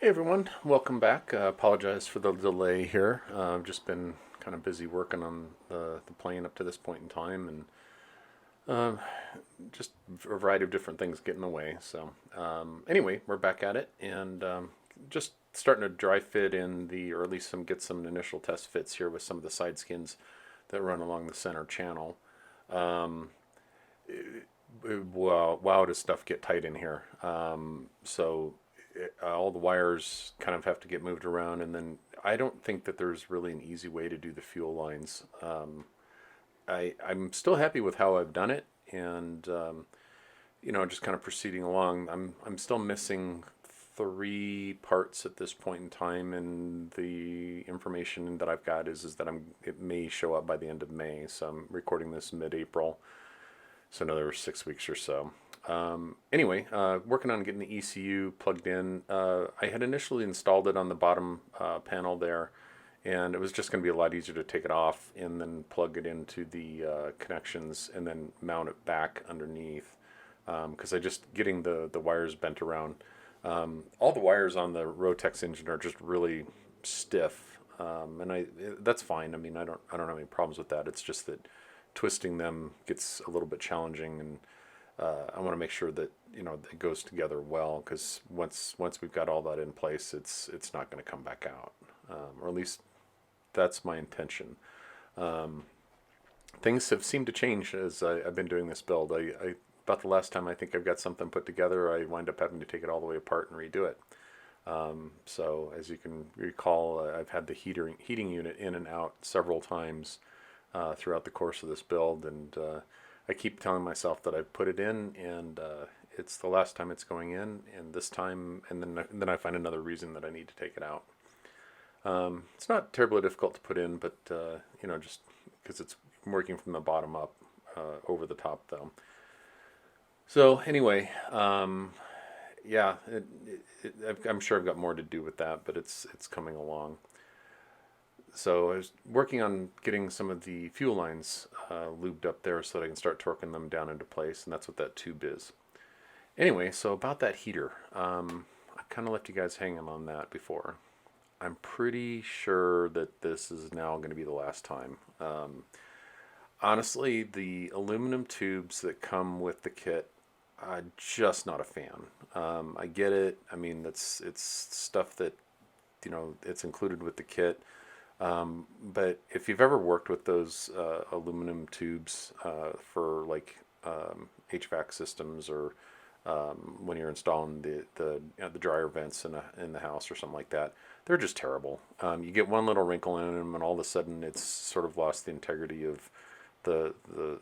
Hey everyone, welcome back. Apologize for the delay here. I've just been kind of busy working on the plane up to this point in time, and just a variety of different things get in the way. So anyway, we're back at it, and just starting to dry fit in or at least get some initial test fits here with some of the side skins that run along the center channel. Um, wow, does stuff get tight in here. All the wires kind of have to get moved around, and then I don't think that there's really an easy way to do the fuel lines. I'm still happy with how I've done it, and just kind of proceeding along. I'm still missing three parts at this point in time, and the information that I've got is that it may show up by the end of May. So I'm recording this mid-April, so another 6 weeks or so. Anyway, working on getting the ECU plugged in. I had initially installed it on the bottom panel there, and it was just going to be a lot easier to take it off and then plug it into the connections and then mount it back underneath. Because I just getting the wires bent around. All the wires on the Rotex engine are just really stiff, and that's fine. I mean, I don't have any problems with that. It's just that twisting them gets a little bit challenging, and I want to make sure that it goes together well, because once we've got all that in place, it's not going to come back out, or at least that's my intention. Um, Things have seemed to change as I've been doing this build. About the last time I think I've got something put together, I wind up having to take it all the way apart and redo it. So as you can recall, I've had the heating unit in and out several times throughout the course of this build, and I keep telling myself that I've put it in, and it's the last time it's going in, and this time, and then I find another reason that I need to take it out. It's not terribly difficult to put in, but just because it's working from the bottom up, over the top though. So anyway, yeah, I'm sure I've got more to do with that, but it's coming along. So I was working on getting some of the fuel lines lubed up there so that I can start torquing them down into place, and that's what that tube is. Anyway, so about that heater, I kind of left you guys hanging on that before. I'm pretty sure that this is now going to be the last time. Honestly, the aluminum tubes that come with the kit, I'm just not a fan. I get it. I mean, it's stuff that it's included with the kit. But if you've ever worked with those aluminum tubes for like HVAC systems, or when you're installing the dryer vents in the house or something like that, they're just terrible. You get one little wrinkle in them, and all of a sudden it's sort of lost the integrity of the the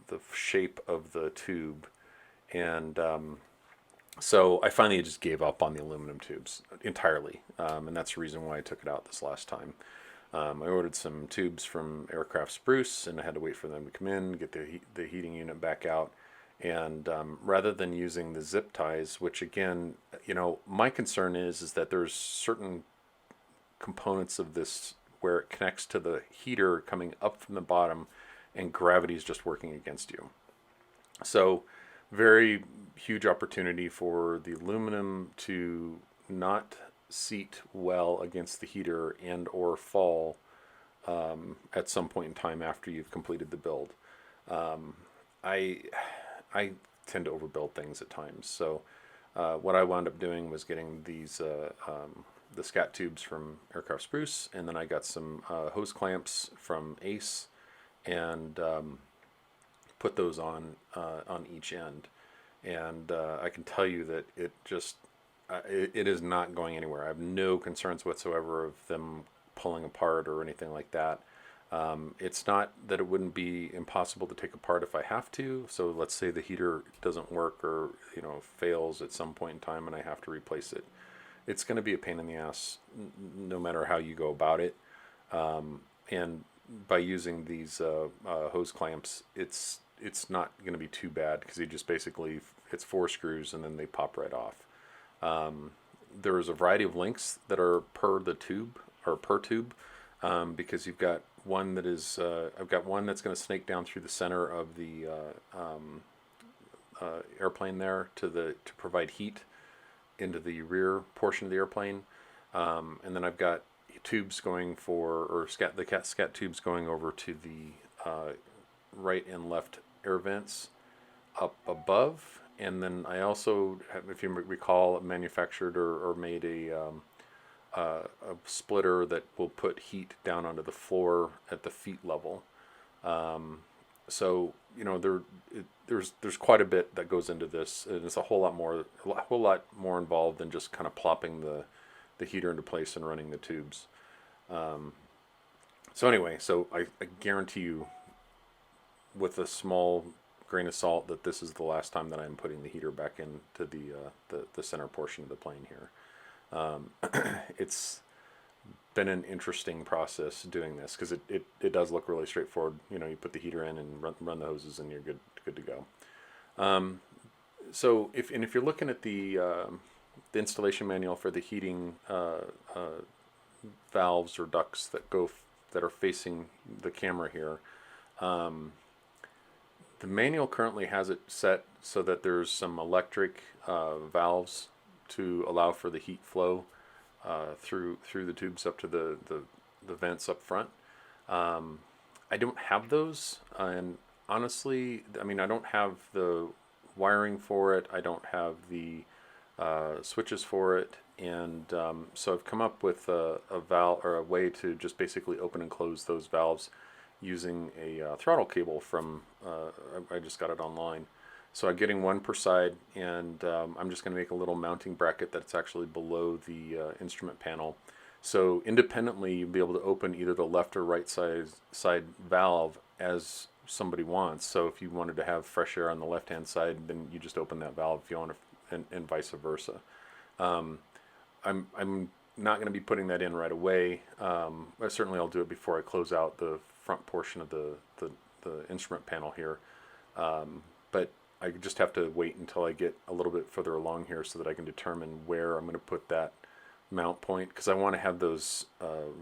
the shape of the tube, and so I finally just gave up on the aluminum tubes entirely, and that's the reason why I took it out this last time. I ordered some tubes from Aircraft Spruce, and I had to wait for them to come in, get the heating unit back out. And rather than using the zip ties, which again, my concern is that there's certain components of this where it connects to the heater coming up from the bottom, and gravity is just working against you. So, very huge opportunity for the aluminum to not seat well against the heater and or fall at some point in time after you've completed the build. Um, I I tend to overbuild things at times. So what I wound up doing was getting the scat tubes from Aircraft Spruce, and then I got some hose clamps from Ace, and put those on each end. And I can tell you that it is not going anywhere. I have no concerns whatsoever of them pulling apart or anything like that. It's not that it wouldn't be impossible to take apart if I have to. So let's say the heater doesn't work, or fails at some point in time, and I have to replace it. It's going to be a pain in the ass, no matter how you go about it. And by using these hose clamps, it's not going to be too bad, because you just basically, it's four screws and then they pop right off. There is a variety of lengths that are per the tube, or per tube, because you've got one that is I've got one that's going to snake down through the center of the airplane there to provide heat into the rear portion of the airplane, and then I've got tubes going for, or scat tubes going over to the right and left air vents up above. And then I also, if you recall, manufactured or made a splitter that will put heat down onto the floor at the feet level. So there's quite a bit that goes into this, and it's a whole lot more involved than just kind of plopping the heater into place and running the tubes. So anyway, I guarantee you, with a small grain of salt, that this is the last time that I'm putting the heater back into the center portion of the plane here. It's been an interesting process doing this, because it does look really straightforward. You put the heater in and run the hoses, and you're good to go. So if you're looking at the installation manual for the heating valves or ducts that are facing the camera here, the manual currently has it set so that there's some electric valves to allow for the heat flow through the tubes up to the vents up front. I don't have those, and honestly, I mean, I don't have the wiring for it. I don't have the switches for it, and so I've come up with a valve, or a way to just basically open and close those valves using a throttle cable from I just got it online. So I'm getting one per side, and I'm just going to make a little mounting bracket that's actually below the instrument panel. So independently, you'll be able to open either the left or right side valve as somebody wants. So if you wanted to have fresh air on the left-hand side, then you just open that valve if you want to, and vice versa. I'm not going to be putting that in right away. Certainly I'll do it before I close out the front portion of the instrument panel here. But I just have to wait until I get a little bit further along here so that I can determine where I'm going to put that mount point, because I want to have those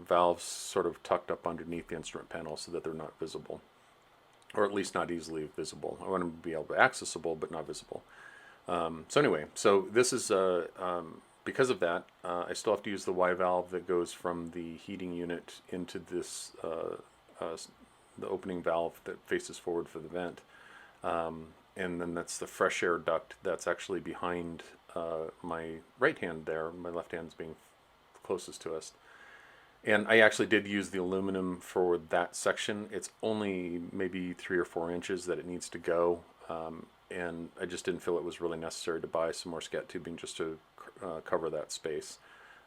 valves sort of tucked up underneath the instrument panel so that they're not visible, or at least not easily visible. I want them to be able to be accessible but not visible. So anyway, so this is because of that, I still have to use the Y valve that goes from the heating unit into this the opening valve that faces forward for the vent. And then that's the fresh air duct that's actually behind my right hand there. My left hand's being closest to us. And I actually did use the aluminum for that section. It's only maybe 3 or 4 inches that it needs to go. And I just didn't feel it was really necessary to buy some more scat tubing just to cover that space.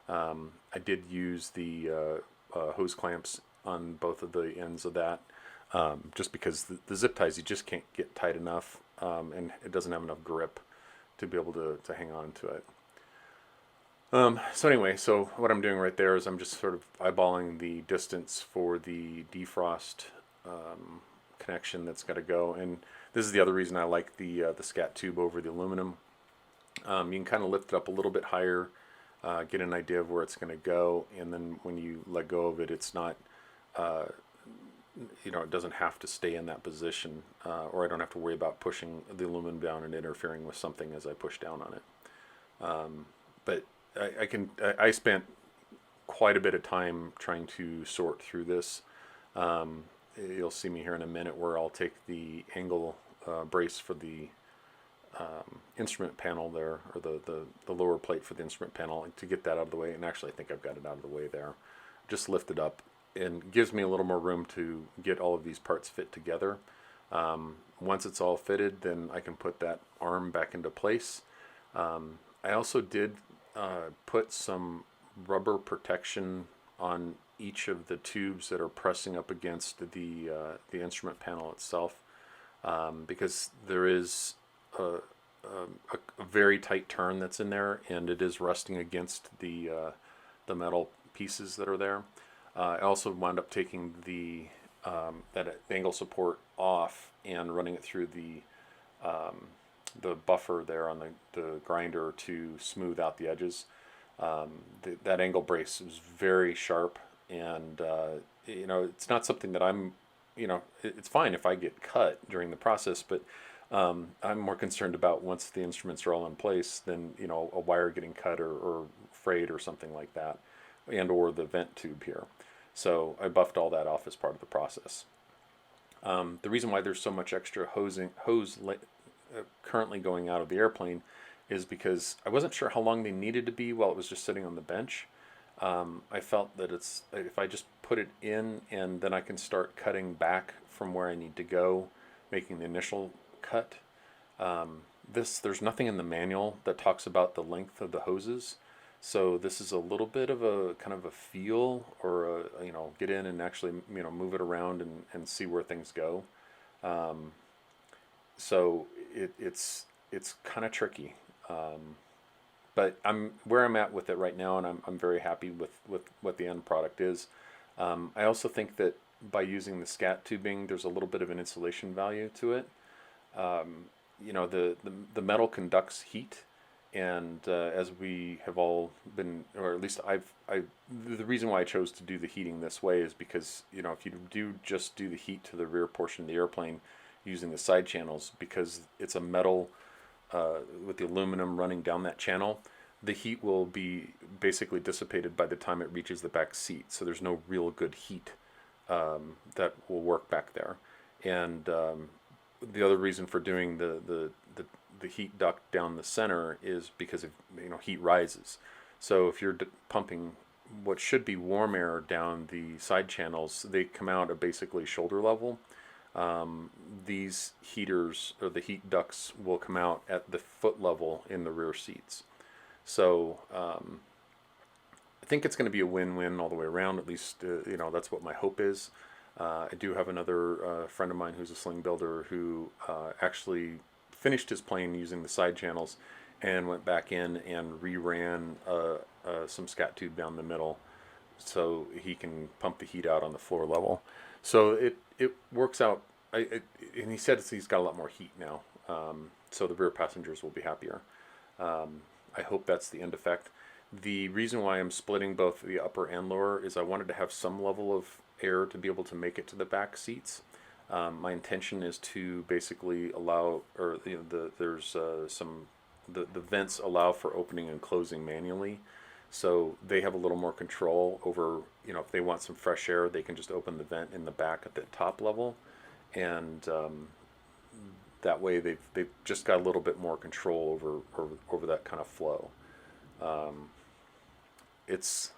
I did use the hose clamps on both of the ends of that, just because the zip ties, you just can't get tight enough, and it doesn't have enough grip to be able to hang on to it. So anyway, so what I'm doing right there is I'm just sort of eyeballing the distance for the defrost connection that's got to go. And this is the other reason I like the scat tube over the aluminum. You can kind of lift it up a little bit higher, get an idea of where it's going to go, and then when you let go of it, it's not, it doesn't have to stay in that position, or I don't have to worry about pushing the aluminum down and interfering with something as I push down on it. But I spent quite a bit of time trying to sort through this. You'll see me here in a minute where I'll take the angle brace for the instrument panel there, or the lower plate for the instrument panel, to get that out of the way. And actually I think I've got it out of the way there. Just lift it up, and gives me a little more room to get all of these parts fit together. Once it's all fitted, then I can put that arm back into place. I also did put some rubber protection on each of the tubes that are pressing up against the instrument panel itself, because there is a very tight turn that's in there, and it is rusting against the metal pieces that are there. I also wound up taking that angle support off and running it through the buffer there on the grinder to smooth out the edges. That angle brace is very sharp, and it's not something that I'm, it's fine if I get cut during the process, but I'm more concerned about once the instruments are all in place, then a wire getting cut or frayed or something like that, and or the vent tube here. So I buffed all that off as part of the process. The reason why there's so much extra currently going out of the airplane is because I wasn't sure how long they needed to be while it was just sitting on the bench. I felt that if I just put it in and then I can start cutting back from where I need to go, making the initial cut. There's nothing in the manual that talks about the length of the hoses, so this is a little bit of a kind of a feel, or get in and actually move it around and see where things go. So it's kind of tricky. But I'm where I'm at with it right now, and I'm very happy with what the end product is. I also think that by using the scat tubing, there's a little bit of an insulation value to it. The metal conducts heat, and as we have all been, or at least the reason why I chose to do the heating this way is because if you do just do the heat to the rear portion of the airplane using the side channels, because it's a metal with the aluminum running down that channel, the heat will be basically dissipated by the time it reaches the back seat. So there's no real good heat that will work back there. And the other reason for doing the heat duct down the center is because of heat rises. So if you're pumping what should be warm air down the side channels, they come out at basically shoulder level. These heaters or the heat ducts will come out at the foot level in the rear seats. So I think it's going to be a win-win all the way around. At least that's what my hope is. I do have another friend of mine who's a sling builder who actually finished his plane using the side channels and went back in and reran some scat tube down the middle so he can pump the heat out on the floor level. So it works out. And he said he's got a lot more heat now, so the rear passengers will be happier. I hope that's the end effect. The reason why I'm splitting both the upper and lower is I wanted to have some level of air to be able to make it to the back seats. My intention is to basically allow, or there's the vents allow for opening and closing manually, so they have a little more control over, if they want some fresh air, they can just open the vent in the back at the top level, and that way they've just got a little bit more control over that kind of flow. It's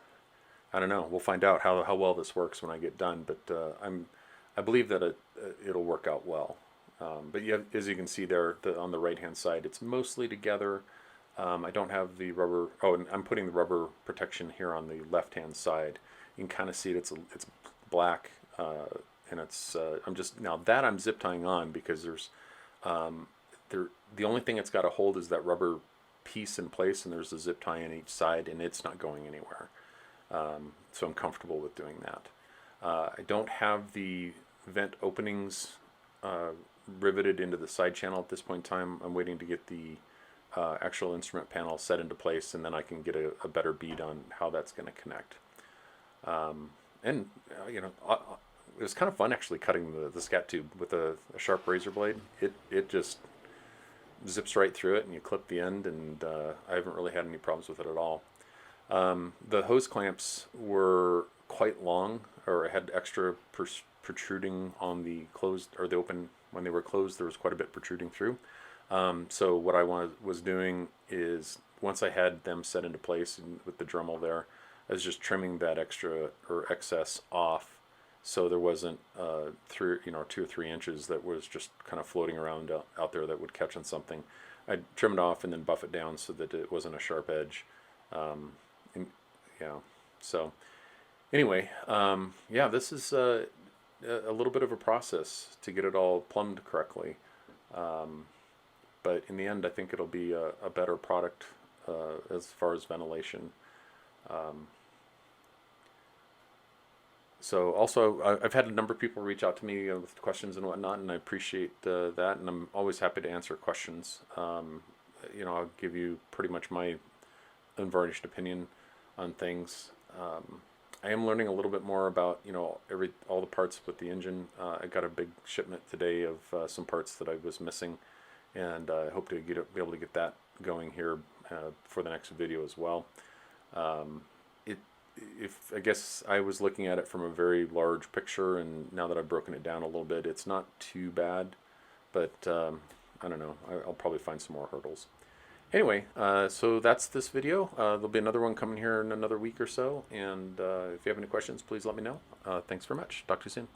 I don't know. We'll find out how well this works when I get done, but I believe that it'll work out well. But yeah, as you can see there, on the right hand side, it's mostly together. I don't have the rubber. Oh, and I'm putting the rubber protection here on the left hand side. You can kind of see it's black, and it's I'm zip tying on because the only thing it's got to hold is that rubber piece in place, and there's a zip tie on each side, and it's not going anywhere. So I'm comfortable with doing that. I don't have the vent openings riveted into the side channel at this point in time. I'm waiting to get the actual instrument panel set into place, and then I can get a better bead on how that's going to connect. And it was kind of fun actually cutting the scat tube with a sharp razor blade. It just zips right through it, and you clip the end, and I haven't really had any problems with it at all. The hose clamps were quite long, or had extra protruding on the closed or the open. When they were closed, there was quite a bit protruding through. So what I was doing is, once I had them set into place and with the Dremel there, I was just trimming that extra or excess off, so there wasn't 2 or 3 inches that was just kind of floating around out there that would catch on something. I'd trim it off and then buff it down so that it wasn't a sharp edge. So anyway, this is a little bit of a process to get it all plumbed correctly. But in the end, I think it'll be a better product as far as ventilation. So also, I've had a number of people reach out to me with questions and whatnot, and I appreciate that, and I'm always happy to answer questions. I'll give you pretty much my unvarnished opinion on things. I am learning a little bit more about, you know, all the parts with the engine. I got a big shipment today of some parts that I was missing, and I hope to be able to get that going here for the next video as well. It, if I guess I was looking at it from a very large picture, and now that I've broken it down a little bit, it's not too bad, but I don't know. I'll probably find some more hurdles. Anyway, so that's this video. There'll be another one coming here in another week or so, and if you have any questions, please let me know. Thanks very much. Talk to you soon.